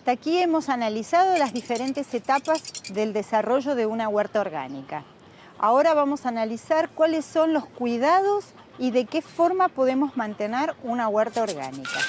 hasta aquí hemos analizado las diferentes etapas del desarrollo de una huerta orgánica. Ahora vamos a analizar cuáles son los cuidados y de qué forma podemos mantener una huerta orgánica.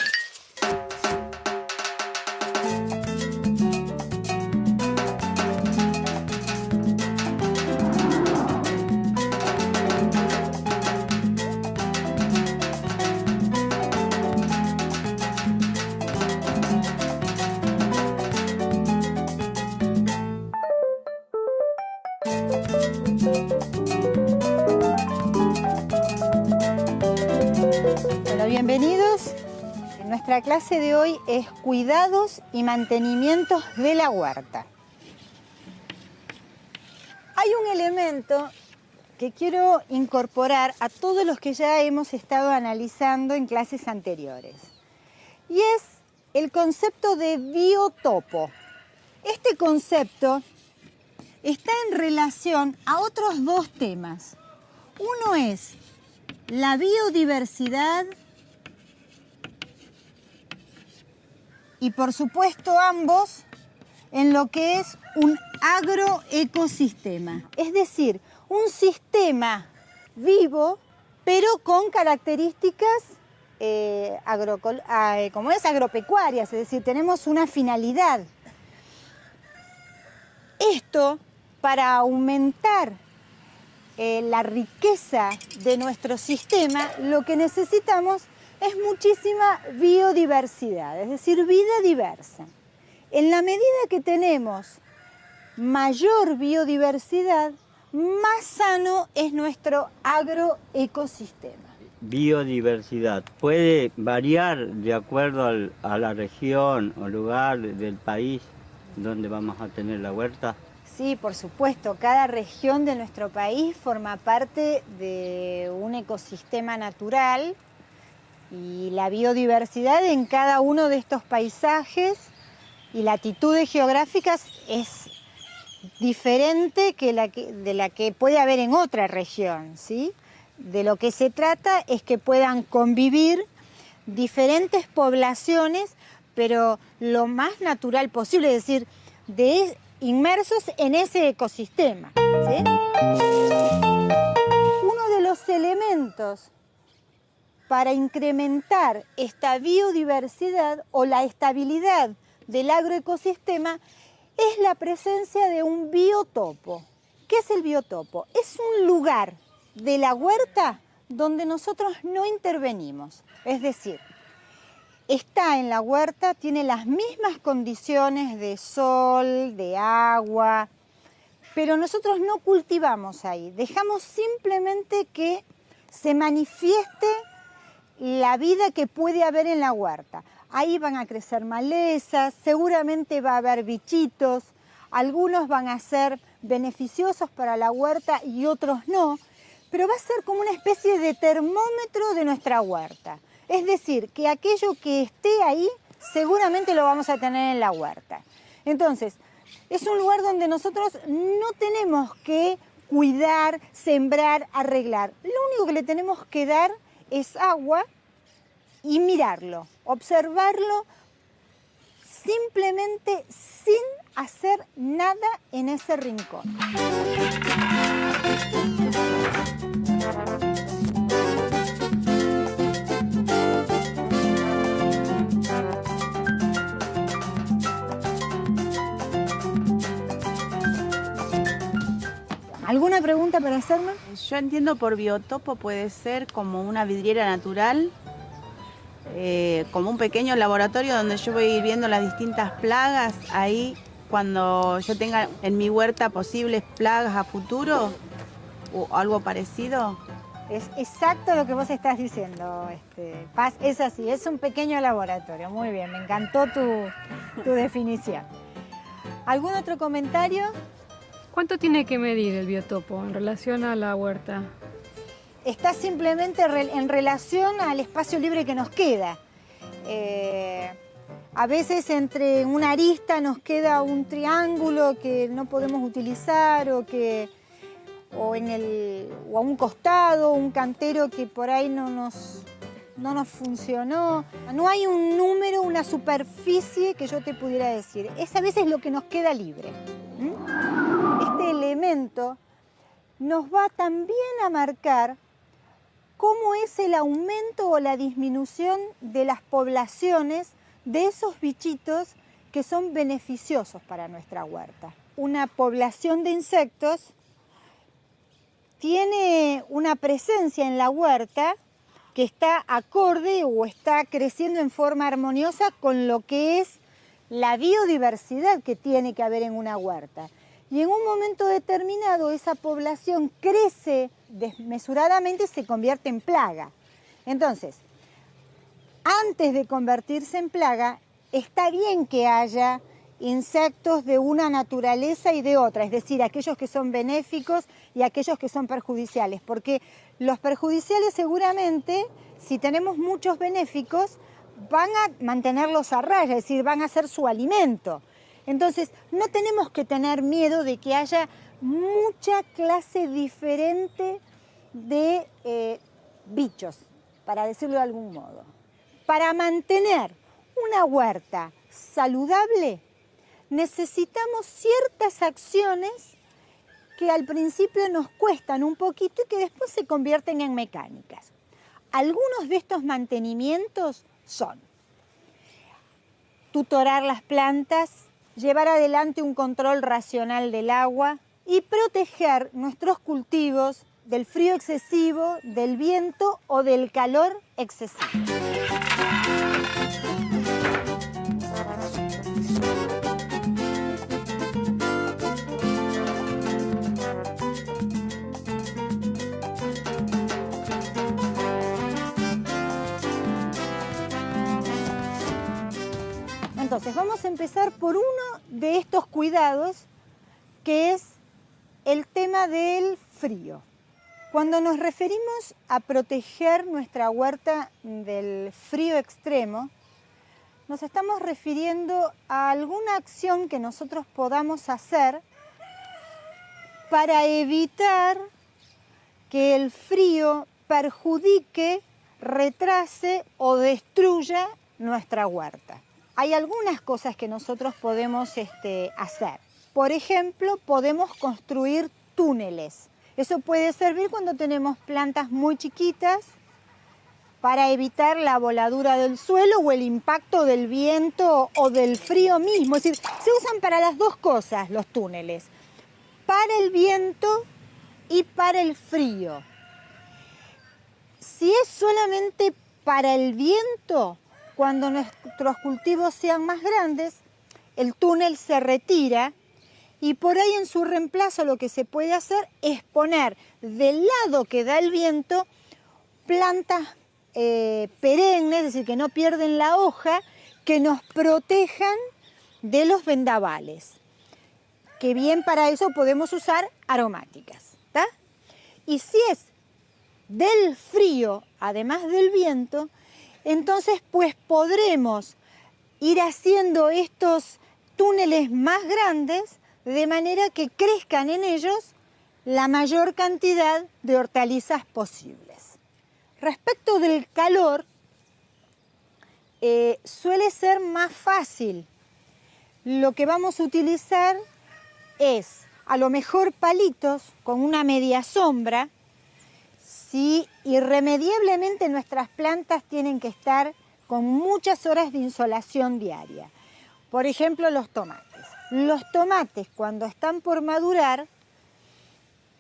Bueno, bienvenidos. Nuestra clase de hoy es cuidados y mantenimientos de la huerta. Hay un elemento que quiero incorporar a todos los que ya hemos estado analizando en clases anteriores, y es el concepto de biotopo. Este concepto está en relación a otros dos temas. Uno es la biodiversidad y, por supuesto, ambos en lo que es un agroecosistema, es decir, un sistema vivo pero con características agropecuarias, es decir, tenemos una finalidad. Esto para aumentar la riqueza de nuestro sistema, lo que necesitamos es muchísima biodiversidad, es decir, vida diversa. En la medida que tenemos mayor biodiversidad, más sano es nuestro agroecosistema. Biodiversidad puede variar de acuerdo a la región o lugar del país donde vamos a tener la huerta. Sí, por supuesto, cada región de nuestro país forma parte de un ecosistema natural y la biodiversidad en cada uno de estos paisajes y latitudes geográficas es diferente de la que puede haber en otra región, ¿sí? De lo que se trata es que puedan convivir diferentes poblaciones, pero lo más natural posible, es decir, inmersos en ese ecosistema, ¿sí? Uno de los elementos para incrementar esta biodiversidad o la estabilidad del agroecosistema es la presencia de un biotopo. ¿Qué es el biotopo? Es un lugar de la huerta donde nosotros no intervenimos, es decir, está en la huerta, tiene las mismas condiciones de sol, de agua, pero nosotros no cultivamos ahí, dejamos simplemente que se manifieste la vida que puede haber en la huerta. Ahí van a crecer malezas, seguramente va a haber bichitos, algunos van a ser beneficiosos para la huerta y otros no, pero va a ser como una especie de termómetro de nuestra huerta. Es decir, que aquello que esté ahí seguramente lo vamos a tener en la huerta. Entonces, es un lugar donde nosotros no tenemos que cuidar, sembrar, arreglar. Lo único que le tenemos que dar es agua y mirarlo, observarlo simplemente sin hacer nada en ese rincón. ¿Alguna pregunta para hacerme? Yo entiendo por biotopo puede ser como una vidriera natural, como un pequeño laboratorio donde yo voy a ir viendo las distintas plagas. Ahí, cuando yo tenga en mi huerta posibles plagas a futuro o algo parecido. Es exacto lo que vos estás diciendo, Paz, es así, es un pequeño laboratorio. Muy bien, me encantó tu definición. ¿Algún otro comentario? ¿Cuánto tiene que medir el biotopo en relación a la huerta? Está simplemente en relación al espacio libre que nos queda. A veces entre una arista nos queda un triángulo que no podemos utilizar o a un costado, un cantero que por ahí no no nos funcionó. No hay un número, una superficie que yo te pudiera decir. Es a veces lo que nos queda libre. Este elemento nos va también a marcar cómo es el aumento o la disminución de las poblaciones de esos bichitos que son beneficiosos para nuestra huerta. Una población de insectos tiene una presencia en la huerta que está acorde o está creciendo en forma armoniosa con lo que es la biodiversidad que tiene que haber en una huerta. Y en un momento determinado esa población crece desmesuradamente y se convierte en plaga. Entonces, antes de convertirse en plaga, está bien que haya insectos de una naturaleza y de otra, es decir, aquellos que son benéficos y aquellos que son perjudiciales, porque los perjudiciales seguramente, si tenemos muchos benéficos, van a mantenerlos a raya, es decir, van a ser su alimento. Entonces, no tenemos que tener miedo de que haya mucha clase diferente de bichos, para decirlo de algún modo. Para mantener una huerta saludable, necesitamos ciertas acciones que al principio nos cuestan un poquito y que después se convierten en mecánicas. Algunos de estos mantenimientos son tutorar las plantas, llevar adelante un control racional del agua y proteger nuestros cultivos del frío excesivo, del viento o del calor excesivo. Entonces, vamos a empezar por uno de estos cuidados, que es el tema del frío. Cuando nos referimos a proteger nuestra huerta del frío extremo, nos estamos refiriendo a alguna acción que nosotros podamos hacer para evitar que el frío perjudique, retrase o destruya nuestra huerta. Hay algunas cosas que nosotros podemos hacer. Por ejemplo, podemos construir túneles. Eso puede servir cuando tenemos plantas muy chiquitas para evitar la voladura del suelo o el impacto del viento o del frío mismo. Es decir, se usan para las dos cosas los túneles, para el viento y para el frío. Si es solamente para el viento, cuando nuestros cultivos sean más grandes, el túnel se retira y por ahí en su reemplazo lo que se puede hacer es poner del lado que da el viento plantas perennes, es decir, que no pierden la hoja, que nos protejan de los vendavales. Que bien para eso podemos usar aromáticas, ¿tá? Y si es del frío, además del viento, entonces pues podremos ir haciendo estos túneles más grandes de manera que crezcan en ellos la mayor cantidad de hortalizas posibles. Respecto del calor, suele ser más fácil. Lo que vamos a utilizar es a lo mejor palitos con una media sombra. Si irremediablemente nuestras plantas tienen que estar con muchas horas de insolación diaria. Por ejemplo, los tomates. Los tomates, cuando están por madurar,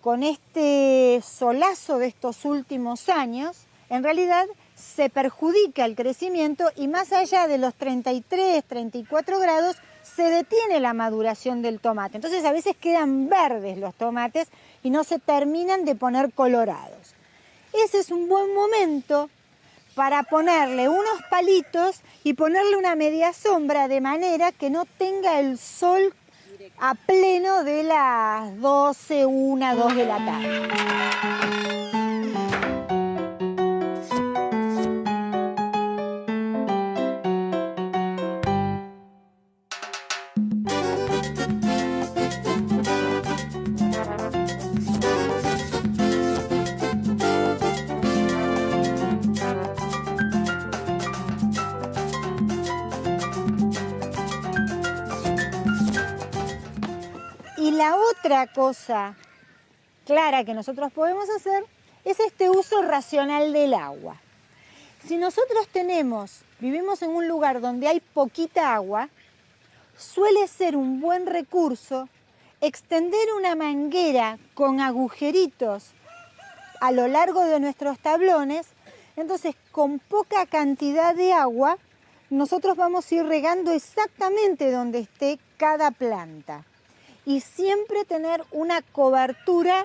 con este solazo de estos últimos años, en realidad se perjudica el crecimiento y más allá de los 33, 34 grados, se detiene la maduración del tomate. Entonces a veces quedan verdes los tomates y no se terminan de poner colorados. Ese es un buen momento para ponerle unos palitos y ponerle una media sombra de manera que no tenga el sol a pleno de las 12, 1, 2 de la tarde. Otra cosa clara que nosotros podemos hacer es este uso racional del agua. Si nosotros vivimos en un lugar donde hay poquita agua, suele ser un buen recurso extender una manguera con agujeritos a lo largo de nuestros tablones. Entonces, con poca cantidad de agua, nosotros vamos a ir regando exactamente donde esté cada planta. Y siempre tener una cobertura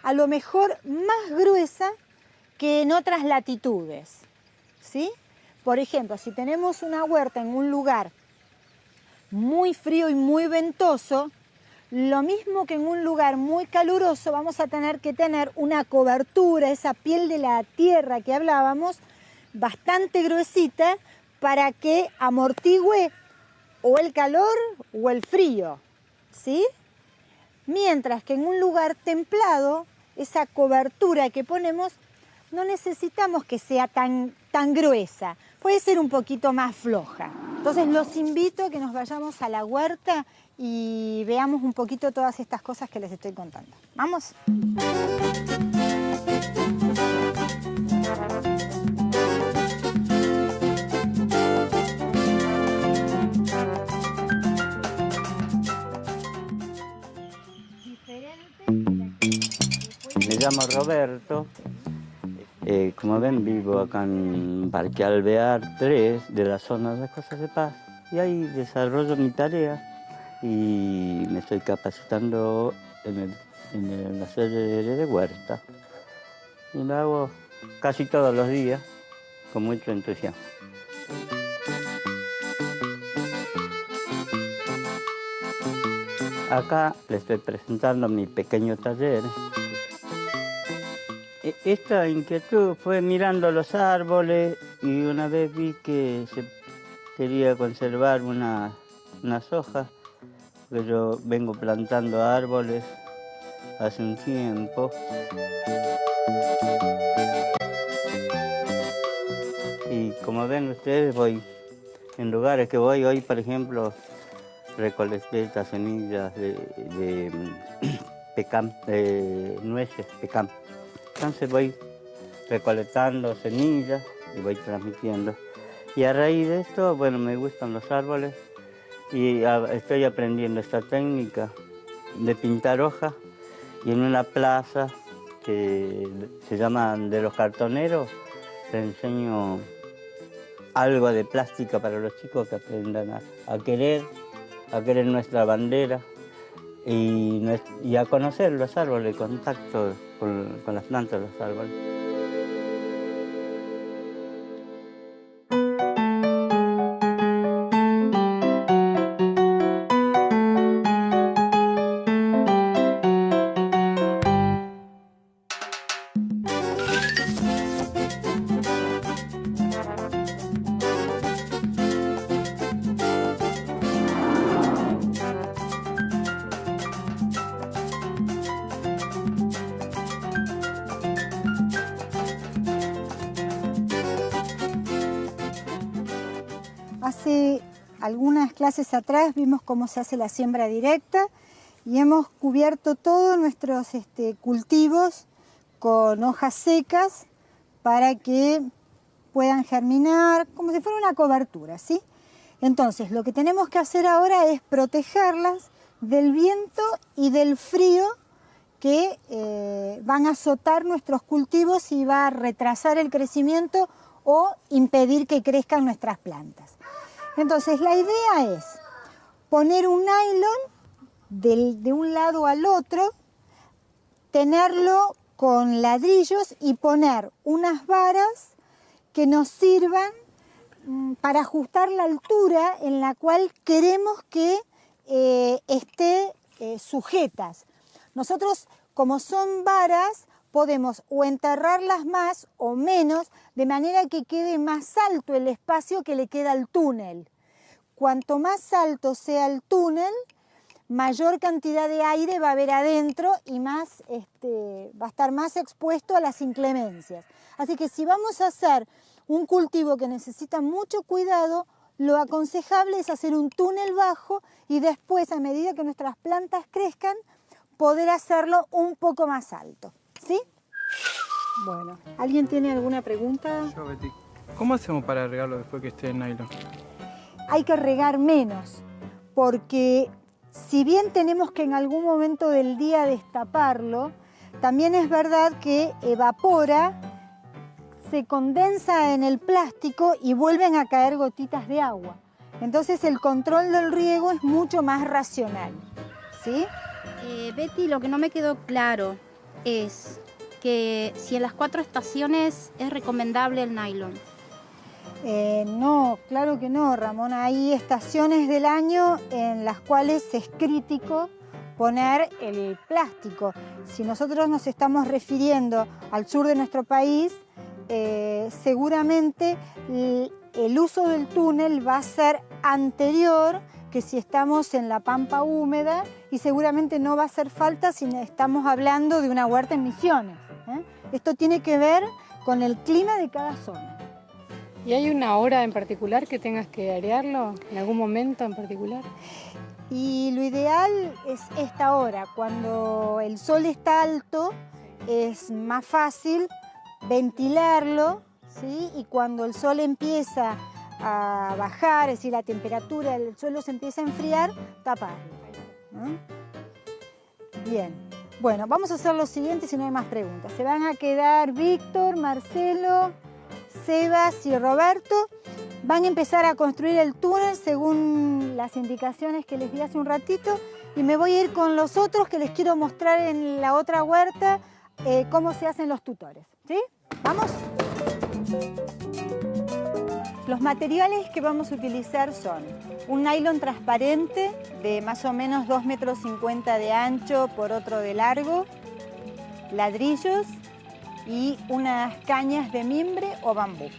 a lo mejor más gruesa que en otras latitudes, ¿sí? Por ejemplo, si tenemos una huerta en un lugar muy frío y muy ventoso, lo mismo que en un lugar muy caluroso, vamos a tener que tener una cobertura, esa piel de la tierra que hablábamos, bastante gruesita para que amortigüe o el calor o el frío, ¿sí? Mientras que en un lugar templado, esa cobertura que ponemos, no necesitamos que sea tan gruesa, puede ser un poquito más floja. Entonces los invito a que nos vayamos a la huerta y veamos un poquito todas estas cosas que les estoy contando. ¿Vamos? Me llamo Roberto. Como ven, vivo acá en Parque Alvear 3 de la zona de Cosas de Paz. Y ahí desarrollo mi tarea y me estoy capacitando en la serie de huerta. Y lo hago casi todos los días con mucho entusiasmo. Acá les estoy presentando mi pequeño taller. Esta inquietud fue mirando los árboles y una vez vi que se quería conservar unas hojas, que yo vengo plantando árboles hace un tiempo. Y como ven ustedes, voy en lugares que voy hoy, por ejemplo, recolecté estas semillas de pecán, de nueces, pecán. Entonces voy recolectando semillas y voy transmitiendo. Y a raíz de esto, bueno, me gustan los árboles y estoy aprendiendo esta técnica de pintar hojas. Y en una plaza que se llama de los cartoneros, les enseño algo de plástica para los chicos que aprendan a querer nuestra bandera y a conocer los árboles, el contacto con las plantas de los árboles. Hace algunas clases atrás vimos cómo se hace la siembra directa y hemos cubierto todos nuestros cultivos con hojas secas para que puedan germinar como si fuera una cobertura, ¿sí? Entonces, lo que tenemos que hacer ahora es protegerlas del viento y del frío que van a azotar nuestros cultivos y va a retrasar el crecimiento o impedir que crezcan nuestras plantas. Entonces, la idea es poner un nylon de un lado al otro, tenerlo con ladrillos y poner unas varas que nos sirvan para ajustar la altura en la cual queremos que esté sujetas. Nosotros, como son varas, podemos o enterrarlas más o menos, de manera que quede más alto el espacio que le queda al túnel. Cuanto más alto sea el túnel, mayor cantidad de aire va a haber adentro y más, va a estar más expuesto a las inclemencias. Así que si vamos a hacer un cultivo que necesita mucho cuidado, lo aconsejable es hacer un túnel bajo y después, a medida que nuestras plantas crezcan, poder hacerlo un poco más alto, ¿sí? Bueno, ¿alguien tiene alguna pregunta? Yo, Betty. ¿Cómo hacemos para regarlo después que esté en nylon? Hay que regar menos, porque si bien tenemos que en algún momento del día destaparlo, también es verdad que evapora, se condensa en el plástico y vuelven a caer gotitas de agua. Entonces el control del riego es mucho más racional, ¿sí? Betty, lo que no me quedó claro es que si en las 4 estaciones es recomendable el nylon. No, claro que no, Ramona. Hay estaciones del año en las cuales es crítico poner el plástico. Si nosotros nos estamos refiriendo al sur de nuestro país, seguramente el uso del túnel va a ser anterior que si estamos en la pampa húmeda y seguramente no va a hacer falta si estamos hablando de una huerta en Misiones. Esto tiene que ver con el clima de cada zona. ¿Y hay una hora en particular que tengas que arearlo? ¿En algún momento en particular? Y lo ideal es esta hora, cuando el sol está alto, es más fácil ventilarlo, ¿sí? Y cuando el sol empieza a bajar, es decir, la temperatura del suelo se empieza a enfriar, taparlo, ¿no? Bien, bueno, vamos a hacer lo siguiente si no hay más preguntas. Se van a quedar Víctor, Marcelo, Sebas y Roberto. Van a empezar a construir el túnel según las indicaciones que les di hace un ratito y me voy a ir con los otros que les quiero mostrar en la otra huerta cómo se hacen los tutores, ¿sí? ¿Vamos? Los materiales que vamos a utilizar son un nylon transparente de más o menos 2,50 metros de ancho por otro de largo, ladrillos y unas cañas de mimbre o bambú.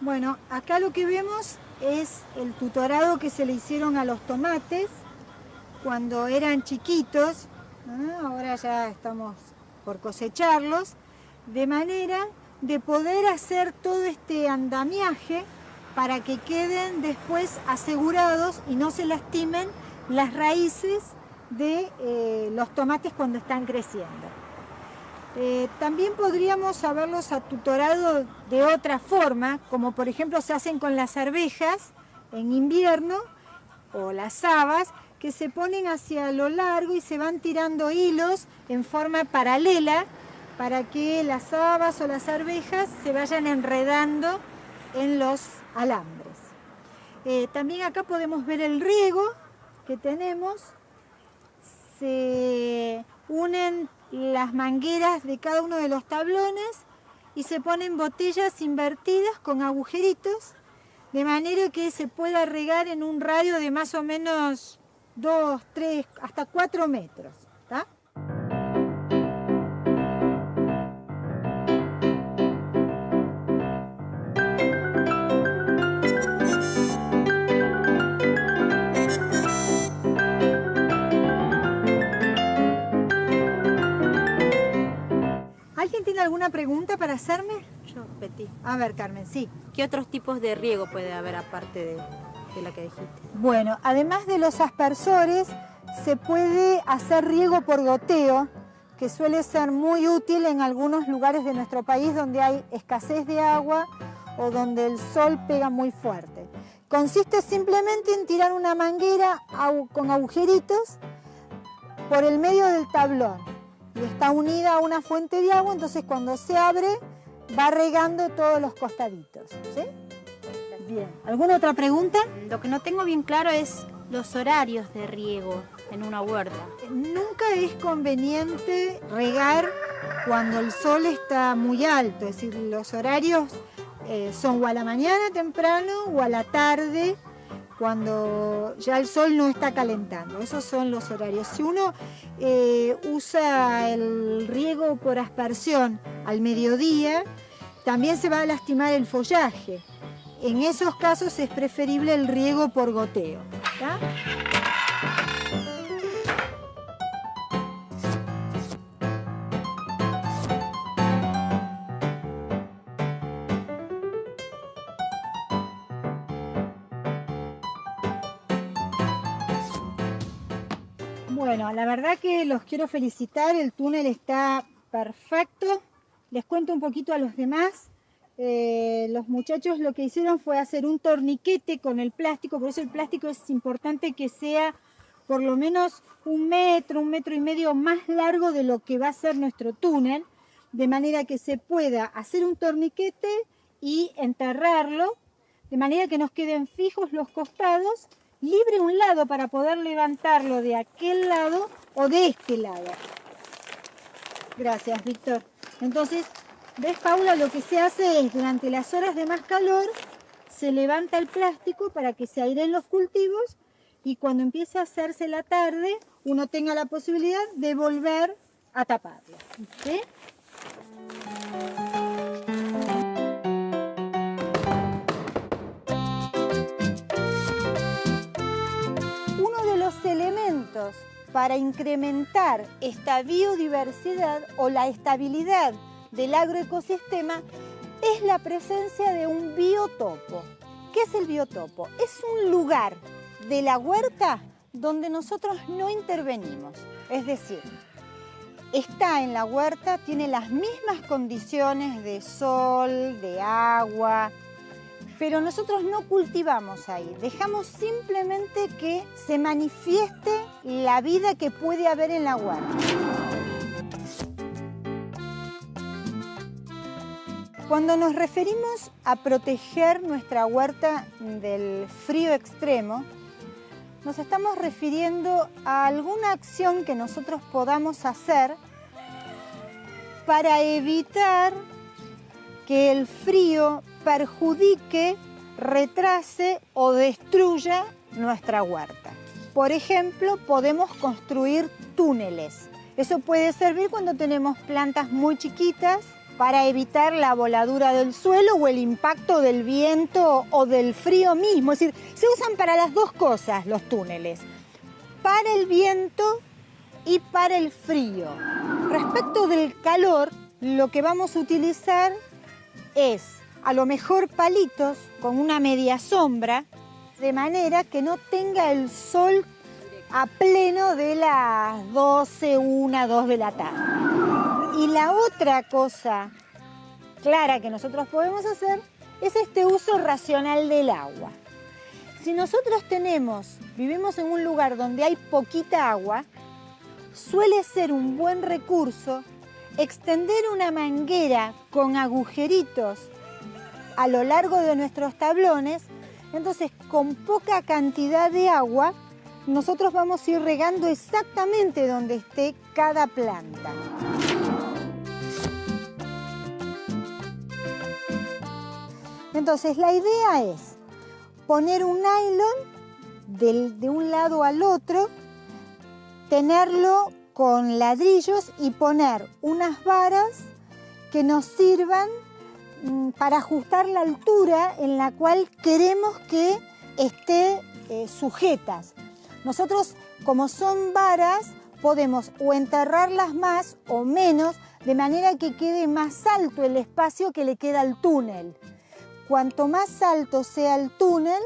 Bueno, acá lo que vemos es el tutorado que se le hicieron a los tomates cuando eran chiquitos, ¿no? Ahora ya estamos por cosecharlos, de manera de poder hacer todo este andamiaje para que queden después asegurados y no se lastimen las raíces de los tomates cuando están creciendo. También podríamos haberlos atutorado de otra forma, como por ejemplo se hacen con las arvejas en invierno o las habas, que se ponen hacia lo largo y se van tirando hilos en forma paralela para que las habas o las arvejas se vayan enredando en los alambres. También acá podemos ver el riego que tenemos. Se unen las mangueras de cada uno de los tablones y se ponen botellas invertidas con agujeritos de manera que se pueda regar en un radio de más o menos 2, 3, hasta 4 metros. ¿Tá? ¿Alguien tiene alguna pregunta para hacerme? Yo, Betty. A ver, Carmen, sí. ¿Qué otros tipos de riego puede haber aparte de la que dijiste? Bueno, además de los aspersores, se puede hacer riego por goteo, que suele ser muy útil en algunos lugares de nuestro país donde hay escasez de agua o donde el sol pega muy fuerte. Consiste simplemente en tirar una manguera con agujeritos por el medio del tablón y está unida a una fuente de agua, entonces cuando se abre va regando todos los costaditos. ¿Sí? Bien. ¿Alguna otra pregunta? Lo que no tengo bien claro es los horarios de riego en una huerta. Nunca es conveniente regar cuando el sol está muy alto, es decir, los horarios son o a la mañana temprano o a la tarde cuando ya el sol no está calentando. Esos son los horarios. Si uno usa el riego por aspersión al mediodía, también se va a lastimar el follaje. En esos casos es preferible el riego por goteo. ¿Tá? Bueno, la verdad que los quiero felicitar, el túnel está perfecto. Les cuento un poquito a los demás. Los muchachos lo que hicieron fue hacer un torniquete con el plástico, por eso el plástico es importante que sea por lo menos 1 metro, 1,5 metros más largo de lo que va a ser nuestro túnel, de manera que se pueda hacer un torniquete y enterrarlo, de manera que nos queden fijos los costados, libre un lado para poder levantarlo de aquel lado o de este lado. Gracias, Víctor. Entonces, ¿ves, Paula? Lo que se hace es, durante las horas de más calor, se levanta el plástico para que se aireen los cultivos y cuando empiece a hacerse la tarde, uno tenga la posibilidad de volver a taparlo. ¿Sí? Uno de los elementos para incrementar esta biodiversidad o la estabilidad del agroecosistema es la presencia de un biotopo. ¿Qué es el biotopo? Es un lugar de la huerta donde nosotros no intervenimos. Es decir, está en la huerta, tiene las mismas condiciones de sol, de agua, pero nosotros no cultivamos ahí. Dejamos simplemente que se manifieste la vida que puede haber en la huerta. Cuando nos referimos a proteger nuestra huerta del frío extremo, nos estamos refiriendo a alguna acción que nosotros podamos hacer para evitar que el frío perjudique, retrase o destruya nuestra huerta. Por ejemplo, podemos construir túneles. Eso puede servir cuando tenemos plantas muy chiquitas, para evitar la voladura del suelo o el impacto del viento o del frío mismo. Es decir, se usan para las dos cosas los túneles, para el viento y para el frío. Respecto del calor, lo que vamos a utilizar es a lo mejor palitos con una media sombra, de manera que no tenga el sol a pleno de las 12, 1, 2 de la tarde. Y la otra cosa clara que nosotros podemos hacer es este uso racional del agua. Si nosotros vivimos en un lugar donde hay poquita agua, suele ser un buen recurso extender una manguera con agujeritos a lo largo de nuestros tablones. Entonces, con poca cantidad de agua, nosotros vamos a ir regando exactamente donde esté cada planta. Entonces, la idea es poner un nylon de un lado al otro, tenerlo con ladrillos y poner unas varas que nos sirvan para ajustar la altura en la cual queremos que esté sujetas. Nosotros, como son varas, podemos o enterrarlas más o menos, de manera que quede más alto el espacio que le queda al túnel. Cuanto más alto sea el túnel,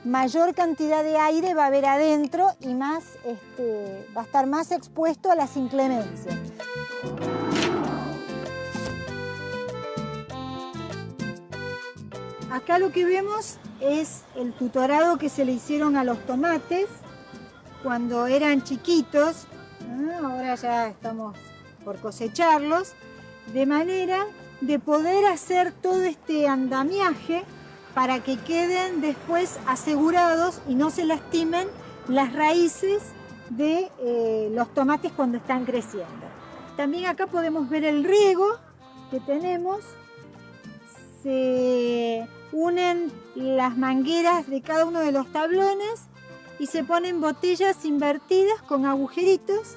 mayor cantidad de aire va a haber adentro y más, va a estar más expuesto a las inclemencias. Acá lo que vemos es el tutorado que se le hicieron a los tomates cuando eran chiquitos. Ahora ya estamos por cosecharlos, de manera de poder hacer todo este andamiaje para que queden después asegurados y no se lastimen las raíces de los tomates cuando están creciendo. También acá podemos ver el riego que tenemos. Se unen las mangueras de cada uno de los tablones y se ponen botellas invertidas con agujeritos,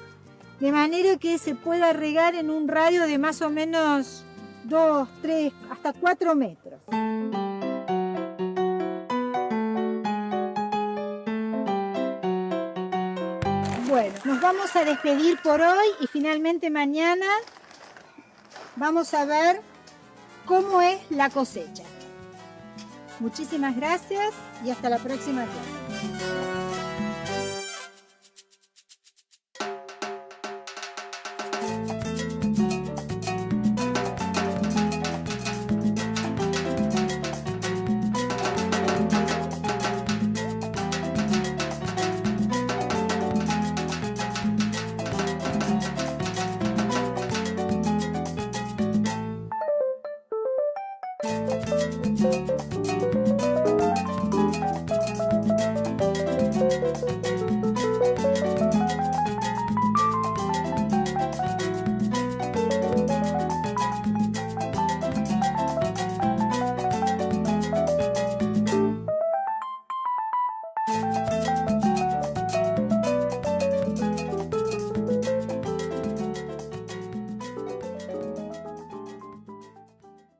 de manera que se pueda regar en un radio de más o menos 2, 3, hasta 4 metros. Bueno, nos vamos a despedir por hoy y finalmente mañana vamos a ver cómo es la cosecha. Muchísimas gracias y hasta la próxima clase.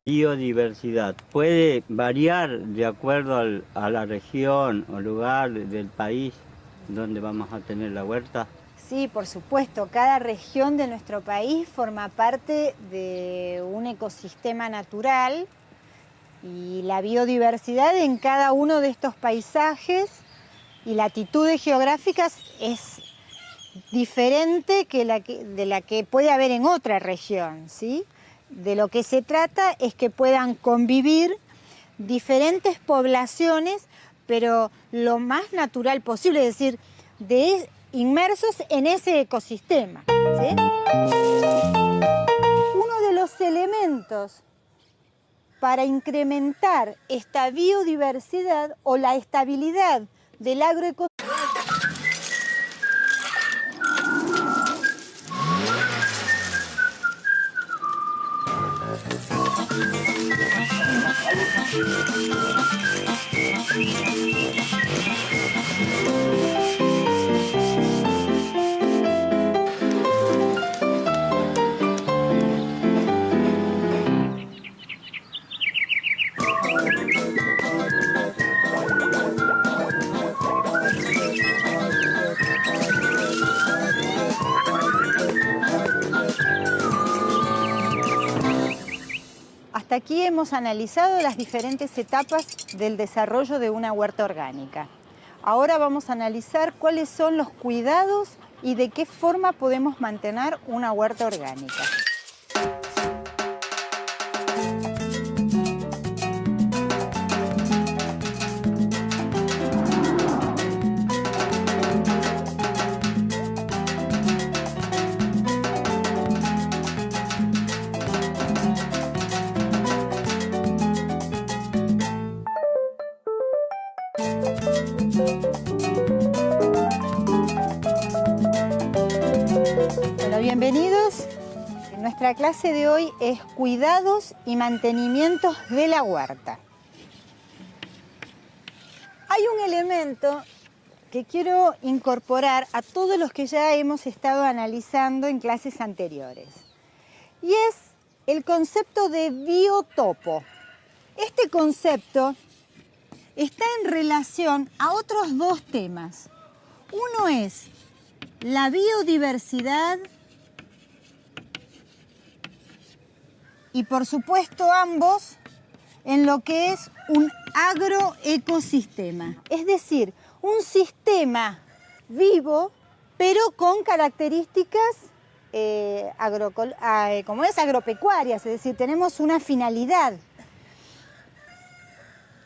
Biodiversidad puede variar de acuerdo a la región o lugar del país donde vamos a tener la huerta. Sí, por supuesto. Cada región de nuestro país forma parte de un ecosistema natural y la biodiversidad en cada uno de estos paisajes y latitudes geográficas es diferente de la que puede haber en otra región, ¿sí? De lo que se trata es que puedan convivir diferentes poblaciones, pero lo más natural posible, es decir, inmersos en ese ecosistema, ¿sí? Uno de los elementos para incrementar esta biodiversidad o la estabilidad del agroecosistema Hasta aquí hemos analizado las diferentes etapas del desarrollo de una huerta orgánica. Ahora vamos a analizar cuáles son los cuidados y de qué forma podemos mantener una huerta orgánica. Bueno, bienvenidos. Nuestra clase de hoy es cuidados y mantenimientos de la huerta. hay un elemento que quiero incorporar a todos los que ya hemos estado analizando en clases anteriores, y es el concepto de biotopo. Este concepto está en relación a otros dos temas. Uno es la biodiversidad y, por supuesto, ambos en lo que es un agroecosistema, es decir, un sistema vivo, pero con características agropecuarias, es decir, tenemos una finalidad.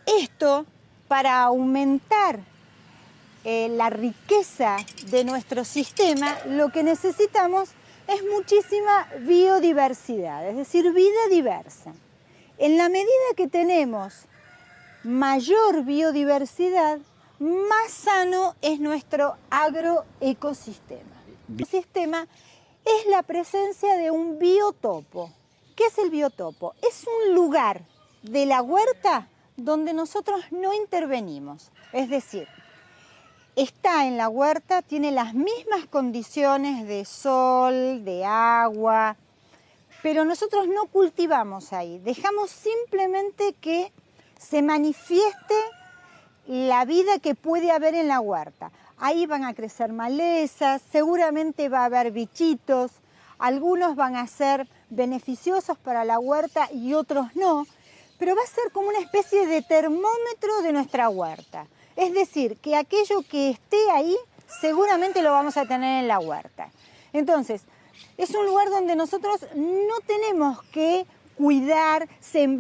Esto para aumentar la riqueza de nuestro sistema, lo que necesitamos es muchísima biodiversidad, es decir, vida diversa. En la medida que tenemos mayor biodiversidad, más sano es nuestro agroecosistema. El ecosistema es la presencia de un biotopo. ¿Qué es el biotopo? Es un lugar de la huerta donde nosotros no intervenimos. Es decir, está en la huerta, tiene las mismas condiciones de sol, de agua, pero nosotros no cultivamos ahí. Dejamos simplemente que se manifieste la vida que puede haber en la huerta. Ahí van a crecer malezas, seguramente va a haber bichitos, algunos van a ser beneficiosos para la huerta y otros no, pero va a ser como una especie de termómetro de nuestra huerta. Es decir, que aquello que esté ahí seguramente lo vamos a tener en la huerta. Entonces, es un lugar donde nosotros no tenemos que cuidar, sembrar,